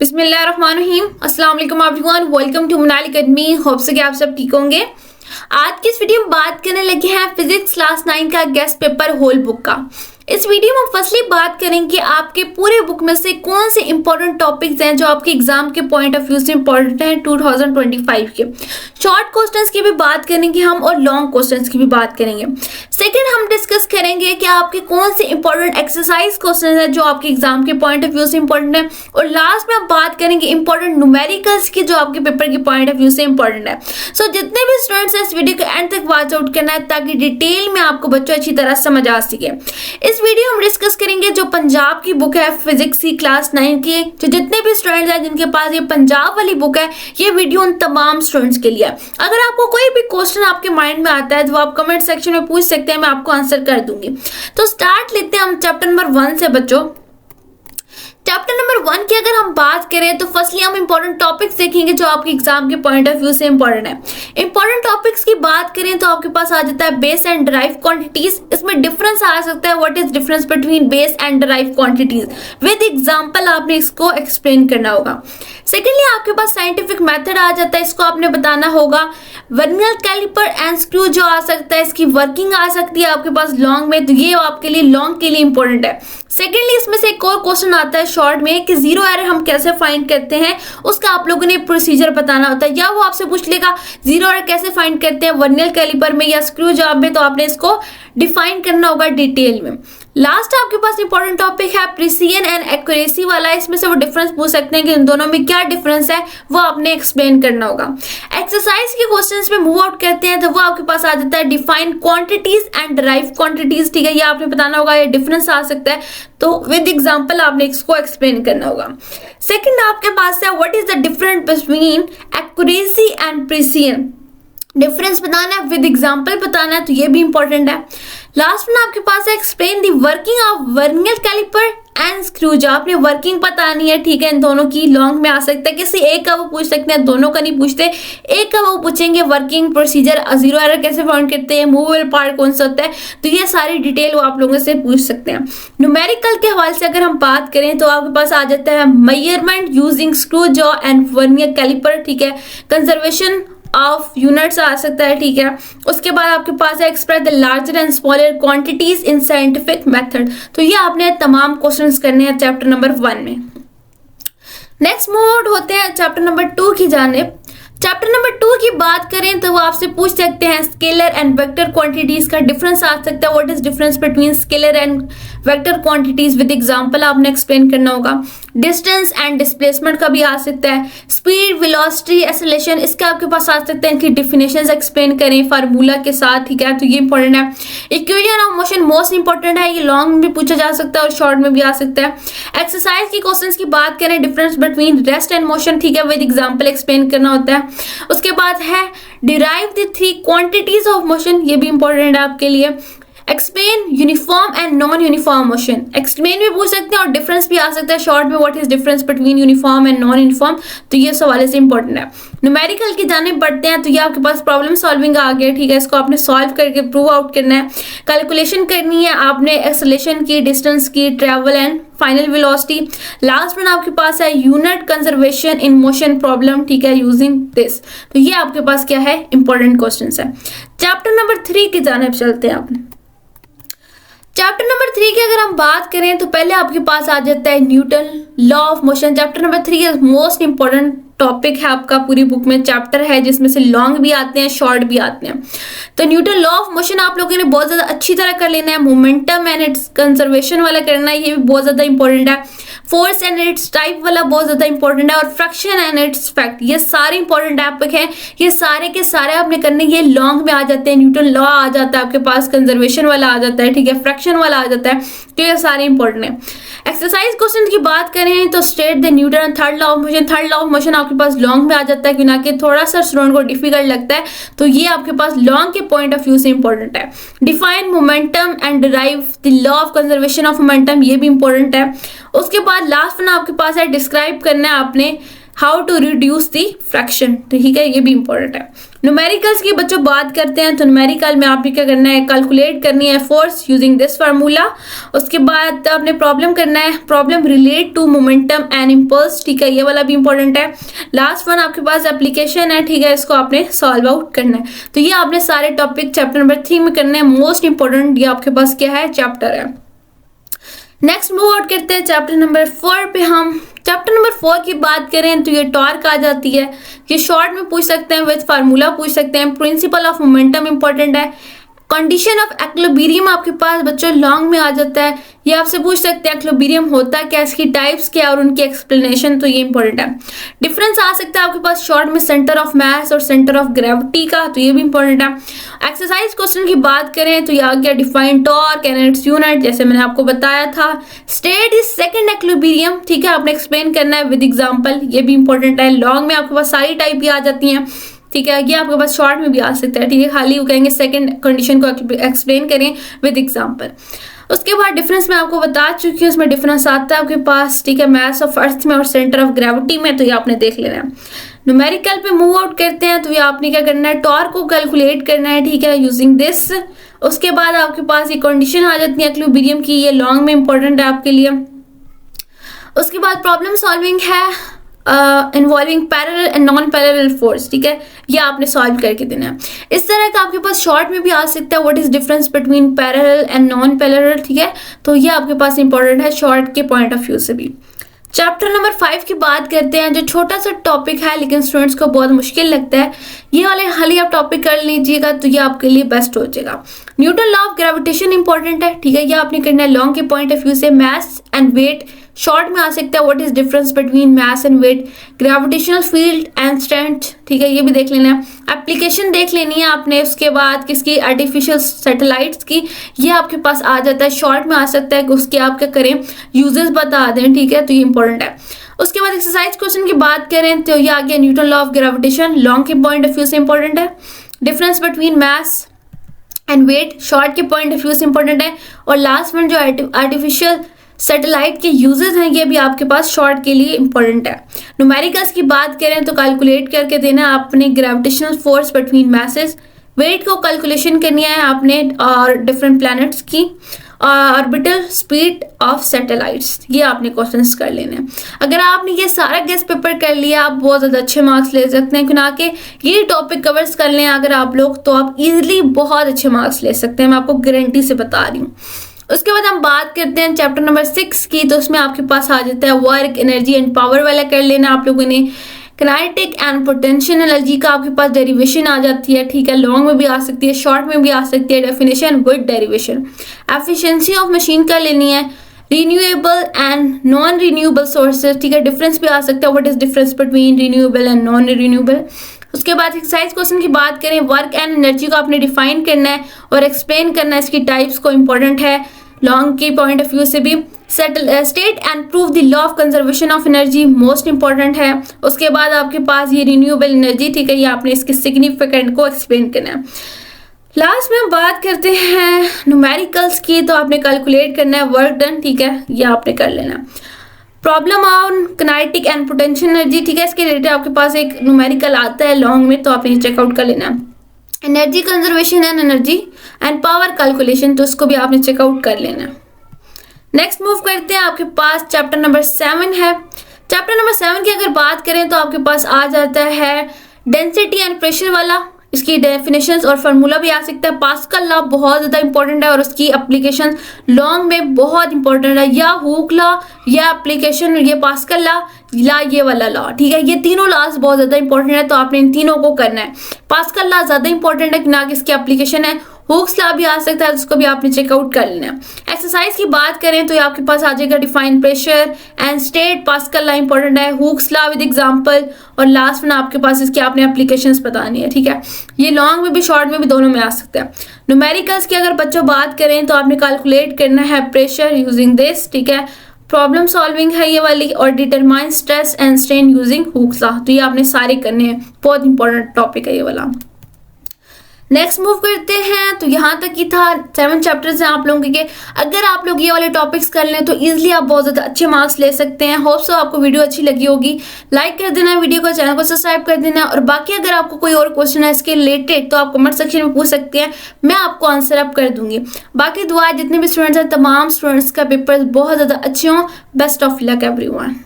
बिस्मिल्लाहिर्रहमानिर्रहीम। अस्सलाम वालेकुम everyone, welcome to Manali academy. Hope से कि आप सब ठीक होंगे। आज की इस वीडियो में बात करने लगे हैं फिजिक्स क्लास 9 का गेस्ट पेपर होल बुक का। इस वीडियो में फर्स्टली बात करेंगे आपके पूरे बुक में से कौन से इंपॉर्टेंट टॉपिक्स हैं जो आपके एग्जाम के पॉइंट ऑफ व्यू से इंपॉर्टेंट हैं 2025 के। शॉर्ट क्वेश्चंस की भी बात करेंगे हम और लॉन्ग क्वेश्चंस की भी बात करेंगे। सेकंड हम डिस्कस करेंगे कि आपके कौन से इंपॉर्टेंट एक्सरसाइज क्वेश्चन हैं जो आपके एग्जाम के पॉइंट ऑफ व्यू से इंपॉर्टेंट है। और लास्ट में हम बात करेंगे इंपॉर्टेंट न्यूमेरिकल्स की जो आपके पेपर के पॉइंट ऑफ व्यू से इंपॉर्टेंट है। सो जितने भी स्टूडेंट्स हैं इस वीडियो को एंड तक वॉच आउट करना है ताकि डिटेल में आपको बच्चों अच्छी तरह समझ आ सके। इस वीडियो में डिस्कस करेंगे जो पंजाब की बुक है फिजिक्स की क्लास 9 की। जो जितने भी स्टूडेंट्स हैं जिनके पास ये पंजाब वाली बुक है, ये वीडियो उन तमाम स्टूडेंट्स के लिए। अगर आपको कोई भी क्वेश्चन आपके माइंड में आता है तो आप कमेंट सेक्शन में पूछ सकते हैं, मैं आपको आंसर कर दूंगी। तो स्टार्ट लेते हैं हम चैप्टर नंबर 1 से बच्चों। चैप्टर नंबर 1 की अगर हम बात करें तो फर्स्टली हम इंपॉर्टेंट टॉपिक्स देखेंगे जो आपके एग्जाम के पॉइंट ऑफ व्यू से इंपॉर्टेंट है। इंपॉर्टेंट टॉपिक्स की बात करें तो आपके पास आ जाता है बेस एंड डिराइव क्वांटिटीज। इसमें डिफरेंस आ सकता है, what is difference between base and derive quantities. With example आपने इसको एक्सप्लेन करना होगा। सेकेंडली आपके पास साइंटिफिक मेथड आ जाता है, इसको आपने बताना होगा। वर्नियर कैलिपर एंड स्क्रू जो आ सकता है, इसकी वर्किंग आ सकती है आपके पास लॉन्ग में, तो ये आपके लिए लॉन्ग के लिए इंपॉर्टेंट है। सेकेंडली इसमें से एक और क्वेश्चन आता है शॉर्ट में कि जीरो एरर हम कैसे फाइंड करते हैं, उसका आप लोगों ने प्रोसीजर बताना होता है। या वो आपसे पूछ लेगा जीरो एरर कैसे फाइंड करते हैं वर्नियर कैलिपर में या स्क्रू जॉब में, तो आपने इसको डिफाइन करना होगा डिटेल में। लास्ट आपके पास इंपॉर्टेंट टॉपिक है प्रिसीजन एंड एक्यूरेसी वाला। इसमें से वो डिफरेंस पूछ सकते हैं कि इन दोनों में क्या डिफरेंस है, वो आपने एक्सप्लेन करना होगा। एक्सरसाइज के क्वेश्चंस में मूव आउट करते हैं तो वो आपके पास आ जाता है define quantities and derive quantities. ठीक है, ये आपने बताना होगा, ये डिफरेंस आ सकता है, तो विद एग्जांपल आपने इसको एक्सप्लेन करना होगा। सेकंड आपके पास है what is the difference between accuracy and precision. Difference बताना है, विद एग्जांपल बताना है, तो ये भी इंपॉर्टेंट है। लास्ट में आपके पास है explain the working of vernier caliper and screw जो आपने वर्किंग बतानी है। ठीक है, इन दोनों की लॉन्ग में आ सकता है, किसी एक का वो पूछ सकते हैं, दोनों का नहीं पूछते, एक का वो पूछेंगे वर्किंग प्रोसीजर, जीरो एरर कैसे फाइंड करते हैं, मूवेबल पार्ट कौन सा होता है, तो ये सारी डिटेल वो आप लोगों से पूछ सकते हैं। न्यूमेरिकल के हवाले से अगर हम बात करें तो आपके पास आ जाता है measurement using screw jaw and vernier caliper. ठीक है, कंजर्वेशन ऑफ यूनिट्स आ सकता है। ठीक है, उसके बाद आपके पास है express the larger and smaller quantities in scientific method. तो ये आपने तमाम क्वेश्चंस करने हैं चैप्टर नंबर 1 में। नेक्स्ट मूव आउट होते हैं चैप्टर नंबर 2 की जानिब। चैप्टर नंबर 2 की बात करें तो वो आपसे पूछ सकते हैं स्केलर एंड वेक्टर क्वांटिटीज का डिफरेंस आ सकता है। What is difference between scalar and vector quantities, with example आपने एक्सप्लेन करना होगा। डिस्टेंस एंड डिस्प्लेसमेंट का भी आ सकता है। स्पीड, वेलोसिटी, एक्सेलरेशन, इसके आपके पास आ सकते हैं, इनकी डिफिनेशंस एक्सप्लेन करें फार्मूला के साथ। ठीक है, तो ये इंपॉर्टेंट है। Equation of motion most important है, ये लॉन्ग में भी पूछा जा सकता है और शॉर्ट में भी आ सकता है। एक्सरसाइज की क्वेश्चंस की बात करें, difference between rest and motion. ठीक है, विद एग्जांपल एक्सप्लेन करना होता है। उसके बाद है derive the 3 quantities of motion, ये भी इंपॉर्टेंट है आपके लिए। Explain uniform and non uniform motion, explain भी पूछ सकते हैं और डिफरेंस भी आ सकता है शॉर्ट में, what is difference between uniform and non uniform, तो ये सवाल से इंपॉर्टेंट है। न्यूमेरिकल की जानिब बढ़ते हैं तो ये आपके पास प्रॉब्लम सॉल्विंग आ गया। ठीक है, इसको आपने सॉल्व करके प्रूव आउट करना है, कैलकुलेशन करनी है आपने एक्सेलरेशन की, डिस्टेंस की, travel and final velocity. Last में आपके पास है unit conservation in motion problem. ठीक है, यूजिंग दिस, तो ये आपके पास क्या है, इंपॉर्टेंट क्वेश्चंस है। चैप्टर नंबर 3 की जानिब चलते हैं आपने। चैप्टर नंबर 3 की अगर हम बात करें तो पहले आपके पास आ जाता है Newton law of motion. Chapter number 3 most important topic है आपका पूरी बुक में, चैप्टर है जिसमें से लॉन्ग भी आते हैं, शॉर्ट भी आते हैं। तो न्यूटन लॉ ऑफ मोशन आप लोगों ने बहुत ज्यादा अच्छी तरह कर लेना है। मोमेंटम एंड इट्स कंजर्वेशन वाला करना है, ये भी बहुत ज्यादा इंपॉर्टेंट है। फोर्स एंड इट्स टाइप वाला बहुत ज्यादा इंपॉर्टेंट है, और फ्रैक्शन एंड इट्स फैक्ट, ये सारे इंपॉर्टेंट टॉपिक हैं। ये सारे के सारे आपने करने, ये लॉन्ग में आ जाते हैं। न्यूटन लॉ आ जाता है आपके पास, कंजर्वेशन वाला आ जाता है, ठीक है, फ्रैक्शन वाला आ जाता है, तो ये सारे इंपॉर्टेंट है। एक्सरसाइज क्वेश्चन की बात करें तो state the Newton third law of motion. Third law of motion आपके पास लॉन्ग में आ जाता है, क्योंकि कि थोड़ा सा स्टूडेंट को डिफिकल्ट लगता है, तो ये आपके पास लॉन्ग के पॉइंट ऑफ व्यू से इंपॉर्टेंट है। Define momentum and derive the law of conservation of momentum, ये भी इंपॉर्टेंट है। उसके बाद लास्ट में आपके पास है डिस्क्राइब करना है आपने how to reduce the fraction, ठीक है, ये भी इंपॉर्टेंट है। न्यूमेरिकल्स की बच्चों बात करते हैं तो न्यूमेरिकल में आपने क्या करना है, कैलकुलेट करनी है फोर्स यूजिंग दिस फार्मूला। उसके बाद आपने प्रॉब्लम करना है, problem relate to momentum and impulse, ठीक है, ये वाला भी इंपॉर्टेंट है। लास्ट वन आपके पास एप्लीकेशन है, ठीक है, इसको आपने सॉल्व आउट करना है। तो ये आपने सारे टॉपिक चैप्टर नंबर 3 में करने हैं। मोस्ट इंपॉर्टेंट ये आपके पास क्या है, चैप्टर है। नेक्स्ट मूव आउट करते हैं चैप्टर नंबर 4 पे। हम चैप्टर नंबर 4 की बात करें तो ये टॉर्क आ जाती है। ये शॉर्ट में पूछ सकते हैं, विद फार्मूला पूछ सकते हैं। प्रिंसिपल ऑफ मोमेंटम इंपॉर्टेंट है। कंडीशन ऑफ एक्विलिब्रियम आपके पास बच्चों लॉन्ग में आ जाता है। ये आपसे पूछ सकते हैं एक्विलिब्रियम होता क्या, इसकी टाइप्स क्या और उनकी एक्सप्लेनेशन, तो ये इंपॉर्टेंट है। डिफरेंस आ सकता है आपके पास शॉर्ट में सेंटर ऑफ मास और सेंटर ऑफ ग्रेविटी का, तो ये भी इंपॉर्टेंट है। एक्सरसाइज क्वेश्चन की बात करें तो ये आ गया define torque and its unit, जैसे मैंने आपको बताया था। स्टेट इज सेकंड एक्विलिब्रियम, ठीक है, आपने एक्सप्लेन करना है विद एग्जांपल, ये भी इंपॉर्टेंट है। लॉन्ग में आपके पास सारी टाइप भी आ जाती हैं, ठीक है, ये आपके पास शॉर्ट में भी आ सकता है, ठीक है, खाली वो कहेंगे सेकंड कंडीशन को एक्सप्लेन करें विद एग्जांपल। उसके बाद डिफरेंस मैं आपको बता चुकी हूँ, उसमें डिफरेंस आता है आपके पास, ठीक है, मास ऑफ अर्थ में और सेंटर ऑफ ग्रेविटी में, तो ये आपने देख लेना है। न्यूमेरिकल पे मूव आउट करते हैं तो ये आपने क्या करना है, टॉर्क को कैलकुलेट करना है, ठीक है, यूजिंग दिस। उसके बाद आपके पास ये कंडीशन आ जाती है एक्विलिब्रियम की, ये लॉन्ग में इंपॉर्टेंट है आपके लिए। उसके बाद प्रॉब्लम सॉल्विंग है involving parallel and non parallel force, ठीक है, ये आपने सॉल्व करके देना है। इस तरह का आपके पास शॉर्ट में भी आ सकता है, what is difference between parallel and non parallel, ठीक है, तो ये आपके पास इंपॉर्टेंट है शॉर्ट के पॉइंट ऑफ व्यू से भी। चैप्टर नंबर 5 की बात करते हैं, जो छोटा सा टॉपिक है लेकिन स्टूडेंट्स को बहुत मुश्किल लगता है। ये वाले हाल ही आप टॉपिक कर लीजिएगा तो ये आपके लिए बेस्ट हो जाएगा। Newton law of gravitation important है, ठीक है, ये आपने करना है लॉन्ग के पॉइंट ऑफ व्यू से। मास एंड वेट शॉर्ट में आ सकता है, what is difference between mass and weight. Gravitational field and strength, ठीक है, ये भी देख लेना है। एप्लीकेशन देख लेनी है आपने। उसके बाद किसकी, आर्टिफिशियल सैटेलाइट्स की, ये आपके पास आ जाता है, शॉर्ट में आ सकता है कि उसके आप क्या करें, यूजेस बता दें, ठीक है, तो ये इंपॉर्टेंट है। उसके बाद एक्सरसाइज क्वेश्चन की बात करें तो ये आ गया Newton law of gravitation, long के पॉइंट ऑफ व्यू से इंपॉर्टेंट है। Difference between mass and weight short के पॉइंट ऑफ व्यू से इंपॉर्टेंट है। और लास्ट वन जो आर्टिफिशियल सैटेलाइट के यूजेस हैं, ये भी आपके पास शॉर्ट के लिए इंपॉर्टेंट है। न्यूमेरिकल्स की बात करें तो कैलकुलेट करके देना है आपने gravitational force between masses. Weight को कैलकुलेशन करनी है आपने और डिफरेंट प्लैनेट्स की। ऑर्बिटल स्पीड ऑफ सैटेलाइट्स, ये आपने क्वेश्चंस कर लेने हैं। अगर आपने ये सारा गेस्ट पेपर कर लिया आप बहुत ज़्यादा अच्छे मार्क्स ले सकते हैं, क्योंकि ये टॉपिक कवर्स कर लें अगर आप लोग तो आप इजीली बहुत अच्छे मार्क्स ले सकते हैं, मैं आपको गारंटी से बता रही हूँ। उसके बाद हम बात करते हैं चैप्टर नंबर 6 की, तो उसमें आपके पास आ जाता है वर्क, एनर्जी एंड पावर वाला कर लेना आप लोगों ने। काइनेटिक एंड पोटेंशियल एनर्जी का आपके पास डेरिवेशन आ जाती है, ठीक है, लॉन्ग में भी आ सकती है, शॉर्ट में भी आ सकती है, definition with derivation. Efficiency of machine का लेनी है। Renewable and non renewable sources, ठीक है, डिफरेंस भी आ सकता है, what is difference between renewable and non renewable. उसके बाद एक्सरसाइज क्वेश्चन की बात करें, वर्क एंड एनर्जी को आपने डिफाइन करना है और एक्सप्लेन करना है, इसकी टाइप्स को, इंपॉर्टेंट है लॉन्ग के पॉइंट ऑफ व्यू से भी। State and prove the law of conservation of energy, most important है। उसके बाद आपके पास ये रिन्यूएबल एनर्जी, ठीक है, ये आपने इसके सिग्निफिकेंट को एक्सप्लेन करना है। लास्ट में हम बात करते हैं न्यूमेरिकल्स की, तो आपने कैलकुलेट करना है वर्क डन, ठीक है, ये आपने कर लेना। Problem on kinetic and potential energy, ठीक है, इसके रिलेटेड आपके पास एक न्यूमेरिकल आता है लॉन्ग में, तो आपने चेकआउट कर लेना। Energy conservation and energy and power calculation, तो इसको भी आपने चेकआउट कर लेना। नेक्स्ट मूव करते हैं, आपके पास चैप्टर नंबर 7 है। चैप्टर नंबर 7 की अगर बात करें तो आपके पास आ जाता है डेंसिटी एंड प्रेशर वाला, इसकी डेफिनेशंस और फार्मूला भी आ सकता है। पास्कल लॉ बहुत ज़्यादा इंपॉर्टेंट है और उसकी एप्लीकेशन लॉन्ग में बहुत इंपॉर्टेंट है, या हुक लॉ या एप्लीकेशन ये पास्कल लॉ या ये वाला लॉ, ठीक है, ये तीनों लॉज बहुत ज़्यादा इंपॉर्टेंट है, तो आपने इन तीनों को करना है। पास्कल लॉ ज़्यादा इंपॉर्टेंट है ना कि इसकी एप्लीकेशन है। हुक्स लॉ भी आ सकता है, उसको भी आपने चेकआउट कर लेना है। एक्सरसाइज की बात करें तो आपके पास आ जाएगा define pressure and state, pascal law important है, हुक्स लॉ विद एग्जांपल, और लास्ट में आपके पास इसकी आपने एप्लीकेशंस बतानी है, ठीक है, ये लॉन्ग में भी शॉर्ट में भी दोनों में आ सकता है। न्यूमेरिकल्स की अगर बच्चों बात करें तो आपने कैलकुलेट करना है प्रेशर यूजिंग दिस, ठीक है, प्रॉब्लम सॉल्विंग है ये वाली, और determine stress and strain using Hooke's law, तो ये आपने सारे करने हैं, बहुत इंपॉर्टेंट टॉपिक है ये वाला। नेक्स्ट मूव करते हैं, तो यहाँ तक ही था 7 चैप्टर्स हैं आप लोगों के। अगर आप लोग ये वाले टॉपिक्स कर लें तो इजीली आप बहुत ज़्यादा अच्छे मार्क्स ले सकते हैं। होप सो आपको वीडियो अच्छी लगी होगी। लाइक कर देना वीडियो को, चैनल को सब्सक्राइब कर देना। और बाकी अगर आपको कोई और क्वेश्चन है इसके रिलेटेड तो आप कमेंट सेक्शन में पूछ सकते हैं, मैं आपको आंसर अप कर दूंगी। बाकी दुआ जितने भी स्टूडेंट्स हैं, तमाम स्टूडेंट्स का पेपर बहुत ज़्यादा अच्छे हों। Best of luck everyone.